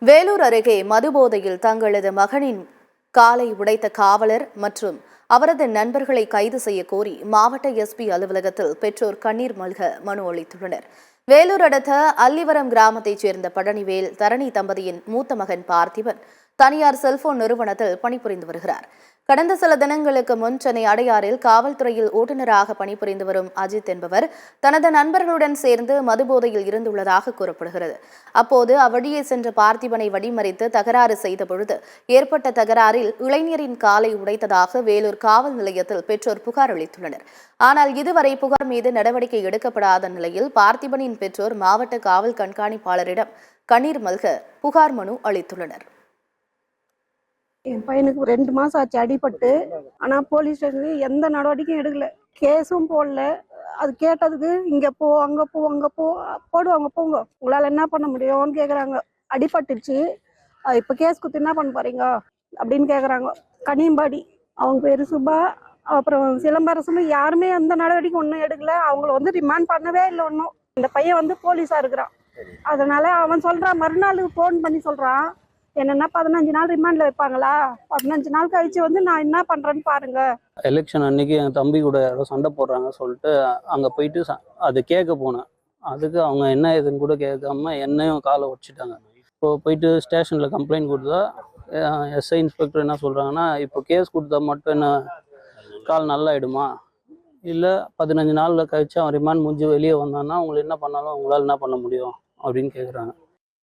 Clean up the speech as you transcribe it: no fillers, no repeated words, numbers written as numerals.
வேலூர் அருகே மதுபோதையில் தங்களது மகனின் காலை உடைத்த காவலர் மற்றும் அவரது நண்பர்களை கைது செய்ய கோரி மாவட்ட எஸ்பி அலுவலகத்தில் பெற்றோர் கண்ணீர் மல்க மனு அளித்துள்ளனர். வேலூர் அடுத்த அல்லிவரம் கிராமத்தைச் சேர்ந்த பழனிவேல் தரணி தம்பதியின் மூத்த மகன் பார்த்திபன் தனியார் செல்போன் நிறுவனத்தில் பணிபுரிந்து வருகிறார். கடந்த சில தினங்களுக்கு முன் சென்னை அடையாறில் காவல்துறையில் ஓட்டுநராக பணிபுரிந்து வரும் அஜித் என்பவர் தனது நண்பர்களுடன் சேர்ந்து மதுபோதையில் இருந்துள்ளதாக கூறப்படுகிறது. அப்போது அவ்வழியே சென்ற பார்த்திபனை வழிமறித்து தகராறு செய்த பொழுது ஏற்பட்ட தகராறில் இளைஞரின் காலை உடைத்ததாக வேலூர் காவல் நிலையத்தில் பெற்றோர் புகார் அளித்துள்ளனர். ஆனால் இதுவரை புகார் மீது நடவடிக்கை எடுக்கப்படாத நிலையில் பார்த்திபனின் பெற்றோர் மாவட்ட காவல் கண்காணிப்பாளரிடம் கண்ணீர் மல்க புகார் மனு அளித்துள்ளனர். என் பையனுக்கு 2 மாசம் ஆச்சு அடிபட்டு. ஆனா போலீஸ் ஸ்டேஷன்ல எந்த நடவடிக்கையும் எடுக்கல, கேஸும் போடல. அது கேட்டதுக்கு இங்க போ அங்க போ அங்க போ போடுவாங்க, போங்க, உங்களால என்ன பண்ண முடியும்னு கேக்குறாங்க. அடிபட்டுச்சு, இப்ப கேஸ் குத்து என்ன பண்ண போறீங்க அப்படின்னு கேக்குறாங்க. கனியம்பாடி அவங்க பேரு சுபா, அப்புறம் சிலம்பரசன், யாருமே எந்த நடவடிக்கை ஒன்றும் எடுக்கல. அவங்கள ரிமாண்ட் பண்ணவே இல்லை ஒன்றும். இந்த பையன் போலீஸா இருக்கிறான். அதனால அவன் சொல்றான், மறுநாள் போன் பண்ணி சொல்றான், என்னன்னா 15 நாள் ரிமாண்ட்ல வைப்பாங்களா, 15 நாள் கழிச்சு நான் என்ன பண்றேன்னு பாருங்க. எலெக்ஷன் அன்னைக்கு என் தம்பி கூட யாரோ சண்டை போடுறாங்க சொல்லிட்டு அங்கே போயிட்டு அது கேட்க போனேன். அதுக்கு அவங்க என்ன ஏதுன்னு கூட கேட்காம என்னையும் காலை உடச்சிட்டாங்க. இப்போ போயிட்டு ஸ்டேஷனில் கம்ப்ளைண்ட் கொடுத்தா எஸ்ஐ இன்ஸ்பெக்டர் என்ன சொல்கிறாங்கன்னா, இப்போ கேஸ் கொடுத்தா மட்டும் என்ன கால் நல்லாயிடுமா, இல்லை 15 நாளில் கழிச்சு அவன் ரிமாண்ட் முடிஞ்சு வெளியே வந்தான்னா அவங்களை என்ன பண்ணாலும் உங்களால் என்ன பண்ண முடியும் அப்படின்னு கேட்குறாங்க.